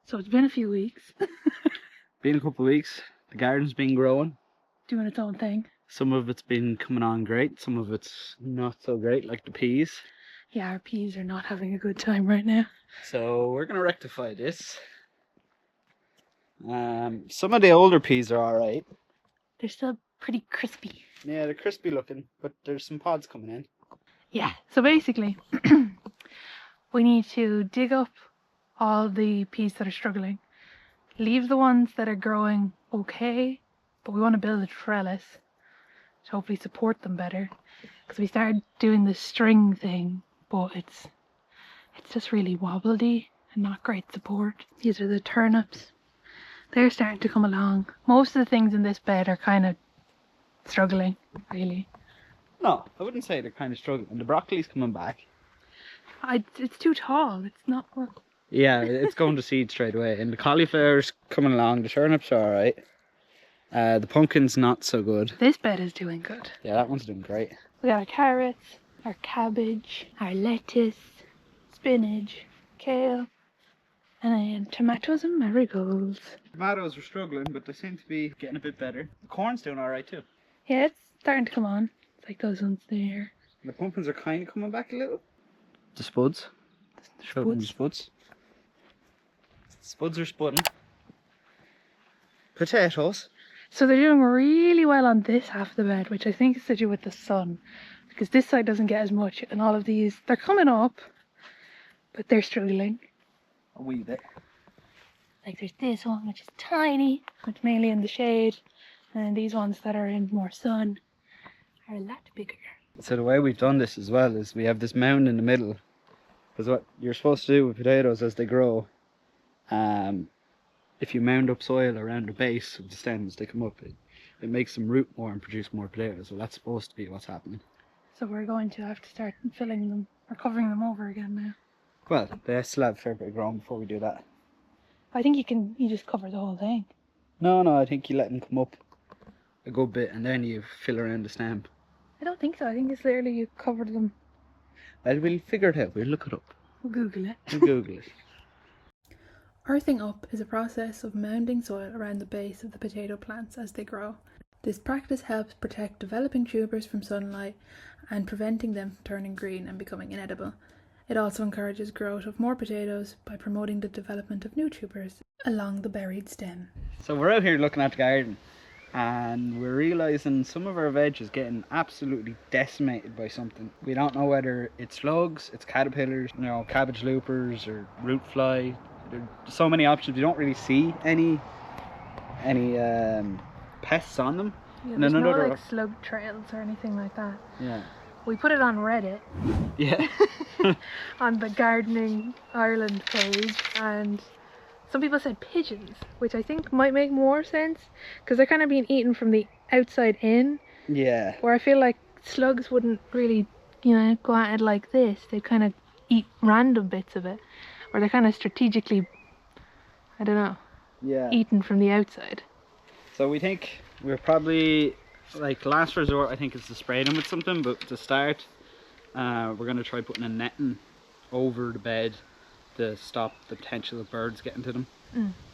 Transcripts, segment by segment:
So it's been a few weeks. Been a couple of weeks. The garden's been growing. Doing its own thing. Some of it's been coming on great, some of it's not so great, like the peas. Yeah, our peas are not having a good time right now. So we're gonna rectify this. Some of the older peas are alright. They're still pretty crispy. Yeah, they're crispy looking, but there's some pods coming in. Yeah, so basically, we need to dig up all the peas that are struggling, leave the ones that are growing okay, but we want to build a trellis to hopefully support them better. Because we started doing the string thing, but it's just really wobbly and not great support. These are the turnips. They're starting to come along. Most of the things in this bed are kind of struggling, really. No, I wouldn't say they're kind of struggling. The broccoli's coming back. It's too tall. It's not. Yeah, it's going to seed straight away. And the cauliflower's coming along. The turnips are alright. The pumpkin's not so good. This bed is doing good. Yeah, that one's doing great. We got our carrots, our cabbage, our lettuce, spinach, kale, and then tomatoes and marigolds. Tomatoes are struggling, but they seem to be getting a bit better. The corn's doing alright too. Yeah, it's starting to come on. It's like those ones there. The pumpkins are kind of coming back a little. The spuds. Show them the spuds. Spuds are spudding. Potatoes. So they're doing really well on this half of the bed, which I think is to do with the sun. Because this side doesn't get as much, and all of these, they're coming up, but they're struggling. A wee bit. Like there's this one, which is tiny, which mainly in the shade, and then these ones that are in more sun are a lot bigger. So the way we've done this as well is we have this mound in the middle. Because what you're supposed to do with potatoes as they grow, if you mound up soil around the base of the stems, they come up. It makes them root more and produce more potatoes. So that's supposed to be what's happening. So we're going to have to start filling them, or covering them over again now. Well, they still have a fair bit of growing before we do that. I think you just cover the whole thing. No, I think you let them come up a good bit and then you fill around the stem. I don't think so. I think it's literally you cover them. Well, we'll figure it out. We'll look it up. We'll Google it. We'll Google it. Earthing up is a process of mounding soil around the base of the potato plants as they grow. This practice helps protect developing tubers from sunlight and preventing them from turning green and becoming inedible. It also encourages growth of more potatoes by promoting the development of new tubers along the buried stem. So we're out here looking at the garden and we're realising some of our veg is getting absolutely decimated by something. We don't know whether it's slugs, it's caterpillars, cabbage loopers or root fly. There's so many options. We don't really see any pests on them. Yeah, there's no like slug trails or anything like that. Yeah. We put it on Reddit. Yeah. On the Gardening Ireland page, and some people said pigeons, which I think might make more sense because they're kind of being eaten from the outside in. Yeah. Where I feel like slugs wouldn't really, go at it like this. They kind of eat random bits of it, or they're kind of strategically, I don't know, eaten from the outside. So we think we're probably, like last resort, I think is to spray them with something, but to start, we're going to try putting a netting over the bed to stop the potential of birds getting to them.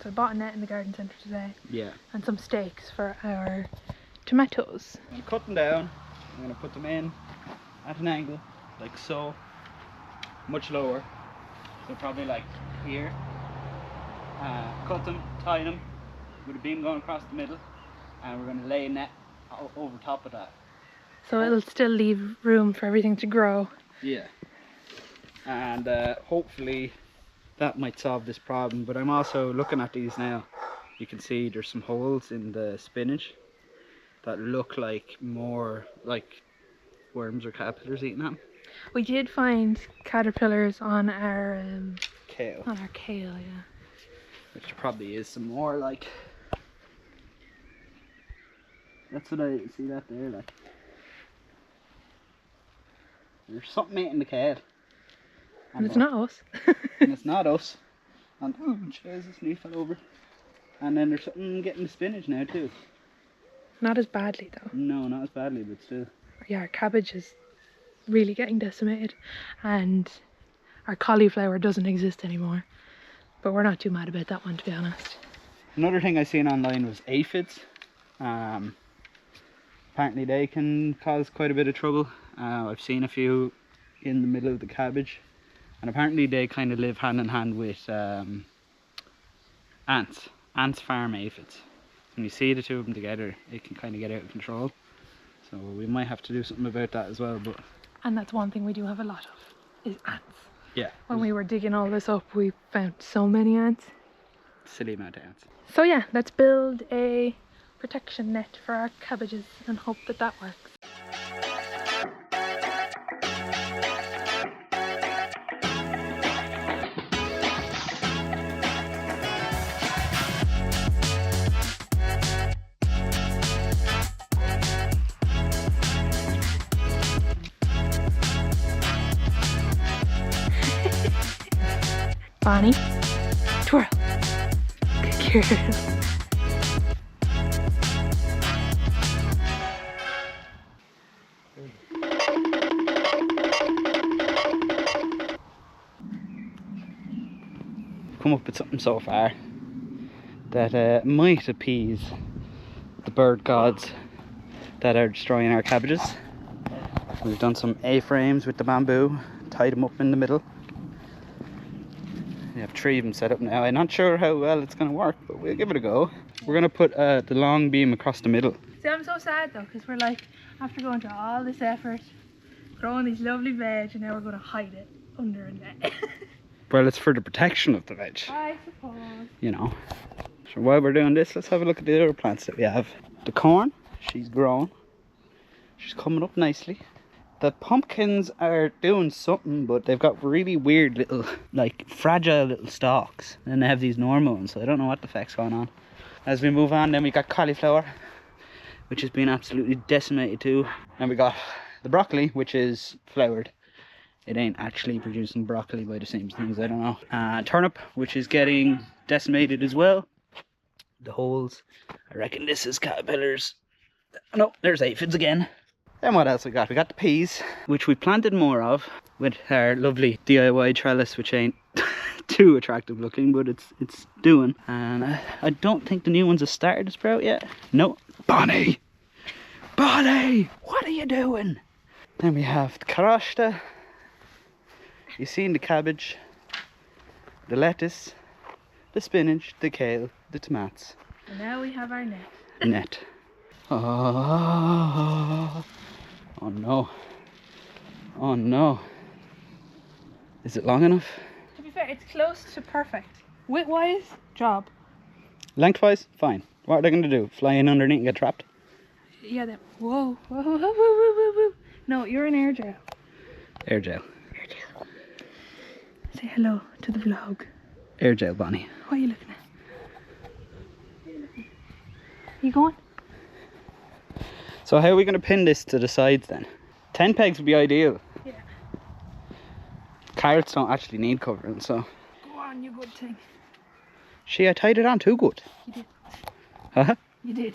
So I bought a net in the garden centre today. Yeah. And some stakes for our tomatoes. I'm going to cut them down. I'm going to put them in at an angle, like so, much lower. So probably like here. Cut them, tie them with a beam going across the middle, and we're going to lay a net over top of that. So it'll still leave room for everything to grow. Yeah. And hopefully that might solve this problem. But I'm also looking at these now. You can see there's some holes in the spinach that look like more like worms or caterpillars eating them. We did find caterpillars on our kale. On our kale, yeah. Which there probably is some more, like. That's what I see that there, like. There's something eating the kale. And it's not us. And it's not us. And oh Jesus, he fell over. And then there's something getting the spinach now too. Not as badly though. No, not as badly, but still. Yeah, our cabbage is really getting decimated, and our cauliflower doesn't exist anymore. But we're not too mad about that one, to be honest. Another thing I seen online was aphids. Apparently they can cause quite a bit of trouble. I've seen a few in the middle of the cabbage, and apparently they kind of live hand in hand with ants. Ants farm aphids. When you see the two of them together, it can kind of get out of control. So we might have to do something about that as well. But And that's one thing we do have a lot of, is ants. yeah, When we were digging all this up, we found so many ants. silly amount of ants. So yeah, let's build a protection net for our cabbages and hope that that works. Bonnie, twirl. Good girl. Come up with something so far that might appease the bird gods that are destroying our cabbages. We've done some A-frames with the bamboo, tied them up in the middle. We have 3 of them set up now. I'm not sure how well it's going to work, but we'll give it a go. We're going to put the long beam across the middle. See, I'm so sad though, because we're like, after going through all this effort, growing these lovely veg, and now we're going to hide it under a net. Well, it's for the protection of the veg, I suppose. you know. So while we're doing this, let's have a look at the other plants that we have. The corn, she's growing. She's coming up nicely. The pumpkins are doing something, but they've got really weird little, like, fragile little stalks. And then they have these normal ones, so I don't know what the fuck's going on. As we move on, then we got cauliflower, which has been absolutely decimated too. And we got the broccoli, which is flowered. It ain't actually producing broccoli by the same things, I don't know. Turnip, which is getting decimated as well. The holes, I reckon this is caterpillars. No, there's aphids again. Then what else we got? We got the peas, which we planted more of with our lovely DIY trellis, which ain't too attractive looking, but it's doing. And I don't think the new ones have started to sprout yet. No. Bonnie! Bonnie! What are you doing? Then we have the carrosta. You've seen the cabbage, the lettuce, the spinach, the kale, the tomatoes. And now we have our net. Net. Oh no. Oh no. Is it long enough? To be fair, it's close to perfect. Width-wise, job. Lengthwise, fine. What are they going to do? Fly in underneath and get trapped? Yeah, that. Whoa, whoa, whoa, whoa, whoa, whoa, whoa. No, you're in air gel. Air gel. Air gel. Say hello to the vlog. Air gel, Bonnie. What are you looking at? You going? So how are we going to pin this to the sides then? 10 pegs would be ideal. Yeah. Carrots don't actually need covering, so. Go on, you good thing. I tied it on too good. You did. Huh? You did.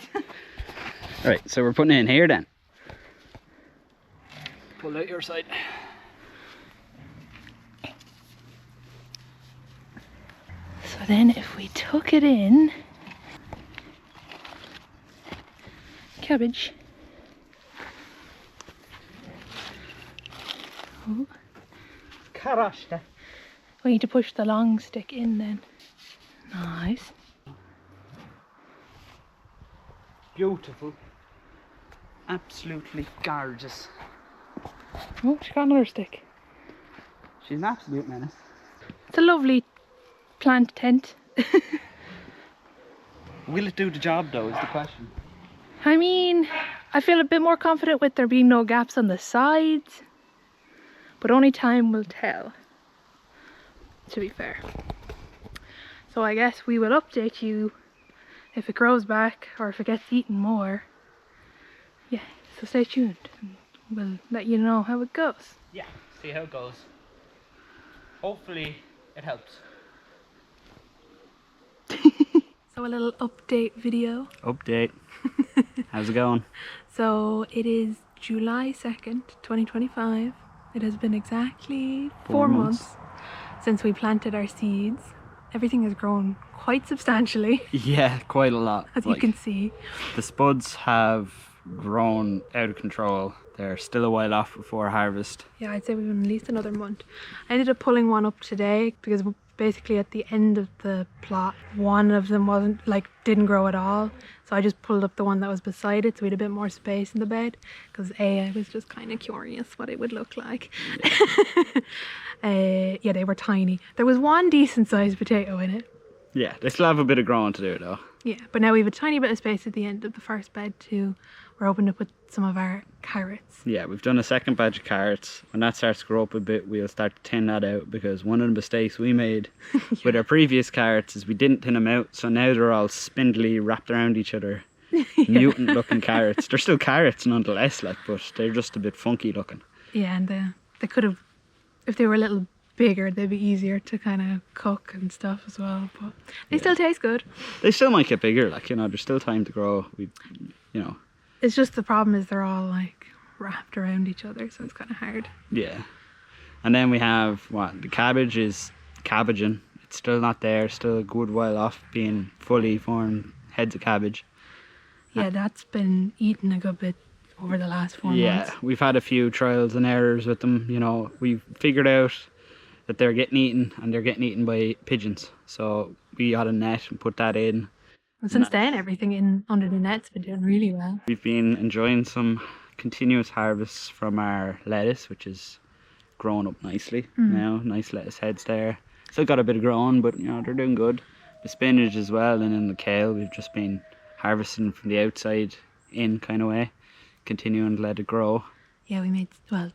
Right, so we're putting it in here then. Pull out your side. So then if we tuck it in, cabbage. Oh. Carrosta. We need to push the long stick in then. Nice. Beautiful. Absolutely gorgeous. Oh, she got another stick. She's an absolute menace. It's a lovely plant tent. Will it do the job though, is the question. I mean, I feel a bit more confident with there being no gaps on the sides, but only time will tell, to be fair. So I guess we will update you if it grows back or if it gets eaten more. Yeah, so stay tuned and we'll let you know how it goes. Yeah, see how it goes. Hopefully it helps. So a little update video. Update. How's it going? So it is July 2nd, 2025. It has been exactly 4 months since we planted our seeds. everything has grown quite substantially, Yeah, quite a lot. as you can see. The spuds have grown out of control. They're still a while off before harvest. Yeah, I'd say we've been at least another month. I ended up pulling one up today because basically at the end of the plot, one of them didn't grow at all. So I just pulled up the one that was beside it so we had a bit more space in the bed because I was just kind of curious what it would look like. Yeah, they were tiny. There was one decent sized potato in it. Yeah, they still have a bit of growing to do though. Yeah, but now we have a tiny bit of space at the end of the first bed too. We're hoping to put some of our carrots. Yeah, we've done a second batch of carrots. When that starts to grow up a bit, we'll start to tin that out because one of the mistakes we made with our previous carrots is we didn't tin them out. So now they're all spindly, wrapped around each other. Mutant looking carrots. They're still carrots nonetheless, but they're just a bit funky looking. Yeah, and they could have, if they were a little bigger, they'd be easier to kind of cook and stuff as well. But they still taste good. They still might get bigger, there's still time to grow. It's just the problem is they're all wrapped around each other, so it's kind of hard. Yeah. And then we have the cabbage is cabbaging. It's still not there, still a good while off being fully formed heads of cabbage. Yeah, that's been eaten a good bit over the last 4 months. Yeah, we've had a few trials and errors with them. We've figured out that they're getting eaten and they're getting eaten by pigeons. So we got a net and put that in. And since then, everything in under the net's been doing really well. We've been enjoying some continuous harvests from our lettuce, which is growing up nicely now. Nice lettuce heads there. Still got a bit of growing, but they're doing good. The spinach as well, and then the kale, we've just been harvesting from the outside in kind of way, continuing to let it grow. Yeah,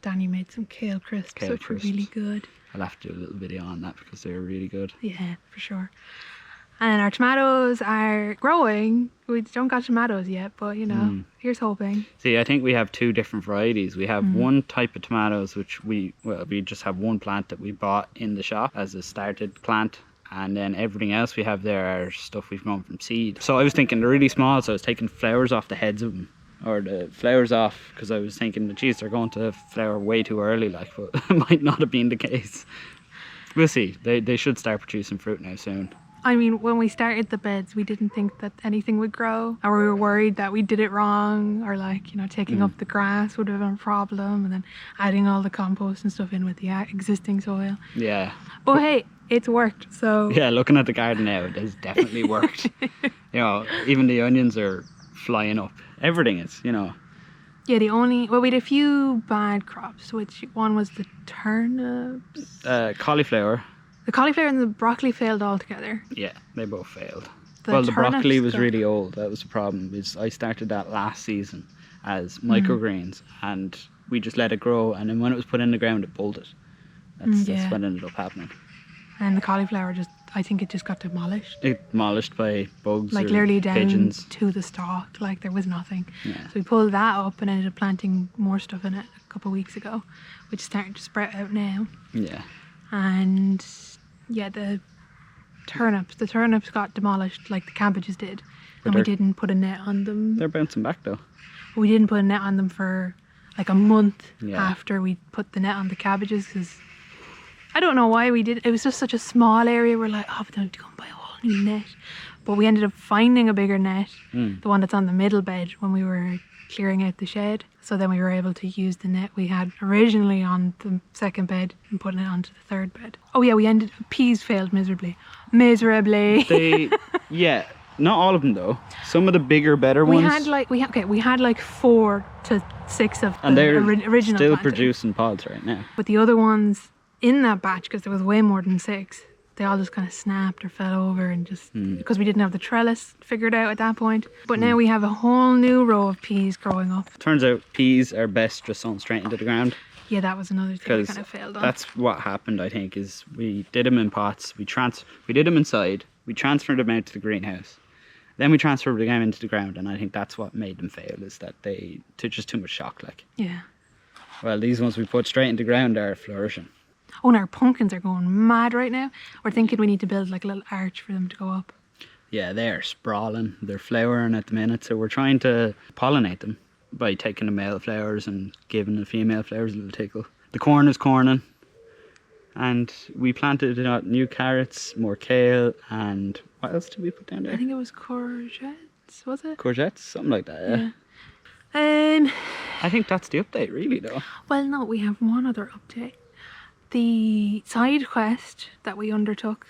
Danny made some kale crisps, which were really good. I'll have to do a little video on that because they were really good. Yeah, for sure. And our tomatoes are growing. We don't got tomatoes yet, but here's hoping. See, I think we have 2 different varieties. We have one type of tomatoes, which we just have one plant that we bought in the shop as a started plant. And then everything else we have there are stuff we've grown from seed. So I was thinking they're really small, so I was taking flowers off the heads of them. Or the flowers off, because I was thinking, geez, they're going to flower way too early, but it might not have been the case. We'll see. They should start producing fruit now soon. I mean, when we started the beds, we didn't think that anything would grow, or we were worried that we did it wrong, or taking up the grass would have been a problem, and then adding all the compost and stuff in with the existing soil. Yeah. But hey, it's worked, so... Yeah, looking at the garden now, it has definitely worked. Even the onions are flying up. Everything is, Yeah, we had a few bad crops, which one was the turnips. Cauliflower. The cauliflower and the broccoli failed altogether. Yeah, they both failed. The broccoli was really old. That was the problem. I started that last season as microgreens, and we just let it grow. And then when it was put in the ground, it bolted. That's what ended up happening. And the cauliflower I think it just got demolished. Demolished by bugs, or literally down pigeons. to the stalk. There was nothing. Yeah. So we pulled that up and ended up planting more stuff in it a couple of weeks ago, which is starting to sprout out now. Yeah. And yeah, the turnips got demolished like the cabbages did, and we didn't put a net on them. They're bouncing back though. We didn't put a net on them for a month Yeah. after we put the net on the cabbages, because I don't know why we did. It was just such a small area. We're like, oh, but then we have to go and buy a whole new net. But we ended up finding a bigger net, the one that's on the middle bed, when we were clearing out the shed. So then we were able to use the net we had originally on the second bed and putting it onto the third bed. Oh yeah, peas failed miserably. Yeah, not all of them though. Some of the bigger, better ones. We had 4 to 6 of the and they're original still planting. producing pods right now. But the other ones in that batch, because there was way more than 6, they all just kind of snapped or fell over, and just because we didn't have the trellis figured out at that point. But now we have a whole new row of peas growing up. Turns out peas are best just sown straight into the ground. Yeah, that was another thing we kind of failed on. That's what happened, I think, is we did them in pots. We did them inside. We transferred them out to the greenhouse. Then we transferred them again into the ground, and I think that's what made them fail, is that they took just too much shock. Yeah. Well, these ones we put straight into the ground are flourishing. Oh, and our pumpkins are going mad right now. We're thinking we need to build a little arch for them to go up. Yeah, they're sprawling. They're flowering at the minute, so we're trying to pollinate them by taking the male flowers and giving the female flowers a little tickle. The corn is corning. And we planted new carrots, more kale, and what else did we put down I there? think it was courgettes, was it? Courgettes, something like that, yeah. I think that's the update really though. Well, no, we have one other update. The side quest that we undertook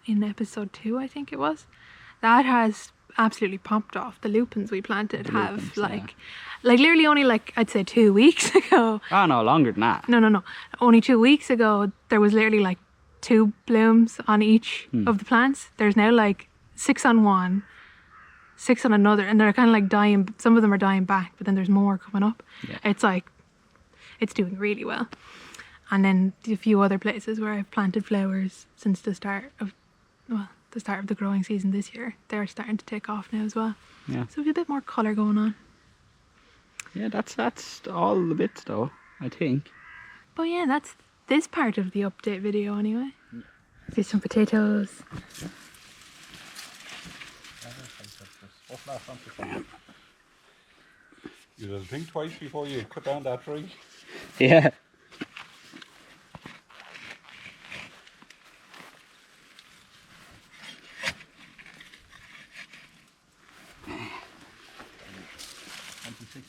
in episode 2, I think it was, that has absolutely popped off. The lupins we planted have like literally only like I'd say 2 weeks ago. Oh no, longer than that. No. Only 2 weeks ago there was literally like 2 blooms on each of the plants. There's now like 6 on one, 6 on another, and they're kind of like dying. Some of them are dying back, but then there's more coming up. Yeah. It's like, it's doing really well. And then a few other places where I've planted flowers since the start of the growing season this year, they're starting to take off now as well. Yeah. So we have a bit more colour going on. Yeah, that's all the bits though, I think. But yeah, that's this part of the update video anyway. Here's some potatoes. You gotta think twice before you cut down that tree. Yeah.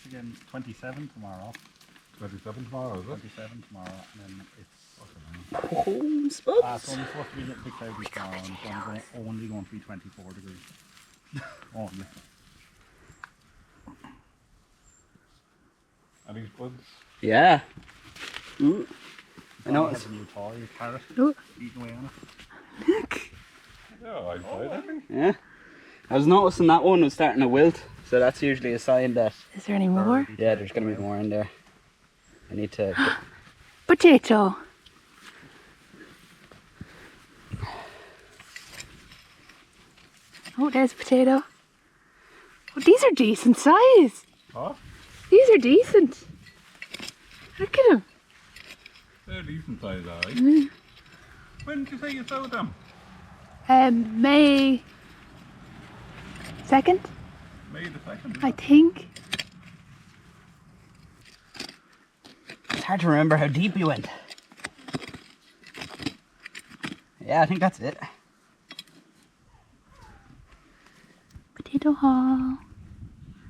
Again, 27 tomorrow. 27 tomorrow, is it? 27 tomorrow, and then it's Fucking it's only hell. supposed to be a little bit cloudy tomorrow, and it's only going to be 24 degrees. Only. And these buds. Yeah. Ooh. I know It's it's a new toy, a carrot. Ooh. Eating away on it. Look. Yeah, I tried that thing. yeah. I was noticing that one was starting to wilt, so that's usually a sign that Is there any more? yeah, there's going to be more in there. I need to. Potato. Oh, there's a potato. Oh, these are decent size. Huh? These are decent. Look at them. They're decent size, alright. When did you say you sowed them? May 2nd, May the 2nd? I think. It's hard to remember how deep we went. Yeah, I think that's it. Potato haul.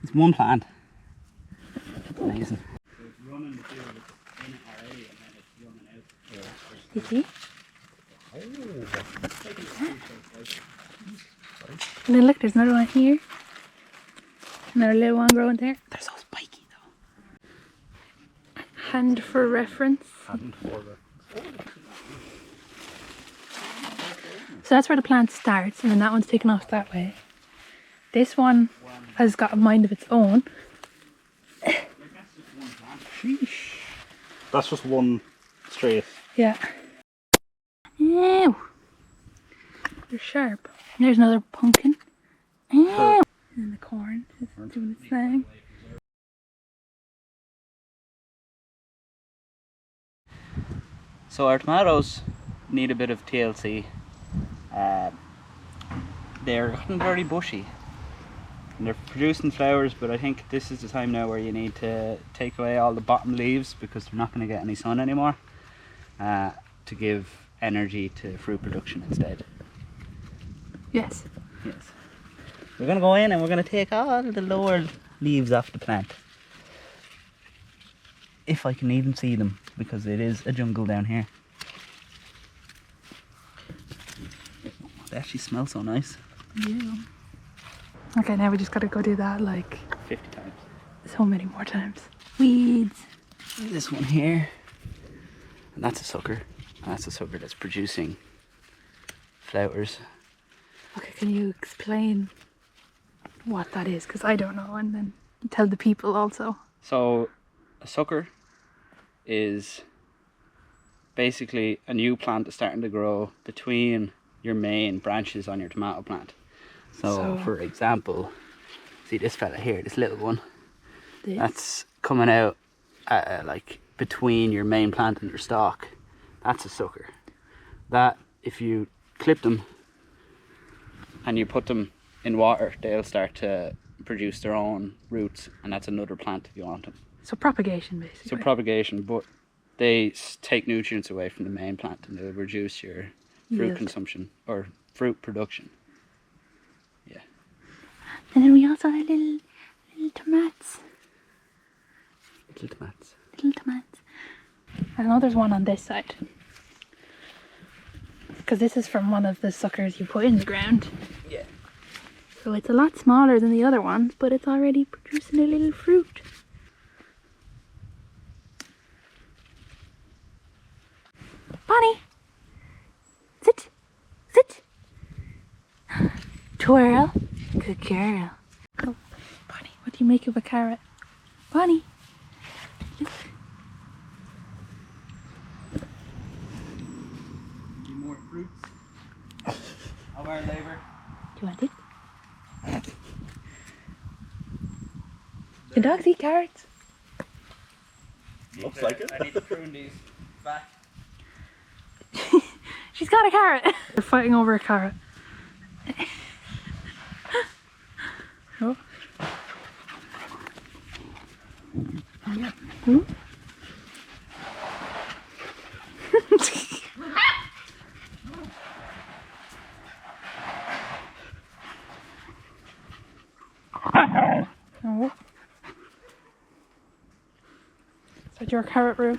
It's one plant. It's amazing. So it's running the field in it already, and then it's running out. You see? And then look, there's another one here. Another little one growing there. They're so spiky though. Hand for reference. So that's where the plant starts, and then that one's taken off that way. This one has got a mind of its own. Sheesh. That's just one straight. Yeah. Ew. They're sharp. And there's another pumpkin. Ew. And the corn is doing its thing. So our tomatoes need a bit of TLC. They're getting very bushy. And they're producing flowers, but I think this is the time now where you need to take away all the bottom leaves because they're not going to get any sun anymore, to give energy to fruit production instead. Yes. Yes. We're going to go in and we're going to take all the lower leaves off the plant. If I can even see them, because it is a jungle down here. They actually smell so nice. Yeah. Okay, now we just gotta go do that like 50 times. so many more times. Weeds. This one here. And that's a sucker. And that's a sucker that's producing flowers. Okay, can you explain what that is? Because I don't know, and then tell the people also. So a sucker is basically a new plant that's starting to grow between your main branches on your tomato plant. So for example, see this fella here, this little one, This. that's coming out like between your main plant and your stalk. That's a sucker. That if you clip them and you put them in water, they'll start to produce their own roots, and that's another plant if you want them. So propagation, basically. So propagation, but they take nutrients away from the main plant and they'll reduce your fruit Yield. consumption or fruit production. Yeah. And then we also have little tomatoes. Little tomatoes. Little tomatoes. I know there's one on this side. Because this is from one of the suckers you put in the ground. Yeah. So it's a lot smaller than the other ones, but it's already producing a little fruit. Bonnie! Sit! Sit! Twirl! Good girl. Oh, Bonnie, what do you make of a carrot? Bonnie! Look. Need more fruits of our labour. Do you want it? Can dogs eat carrots? Looks like it. I need to prune these back. She's got a carrot. They're fighting over a carrot. Oh. Hmm? Oh. Is that your carrot, Roo?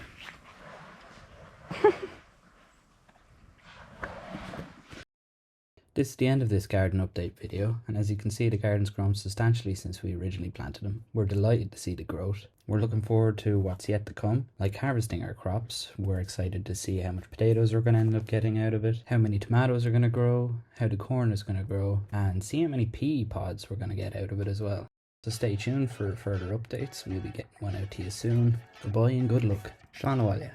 This is the end of this garden update video, and as you can see the garden's grown substantially since we originally planted them. We're delighted to see the growth. We're looking forward to what's yet to come, like harvesting our crops. We're excited to see how much potatoes we're going to end up getting out of it, how many tomatoes are going to grow, how the corn is going to grow, and see how many pea pods we're going to get out of it as well. So stay tuned for further updates. We'll be getting one out to you soon. Goodbye and good luck. Sean Walia.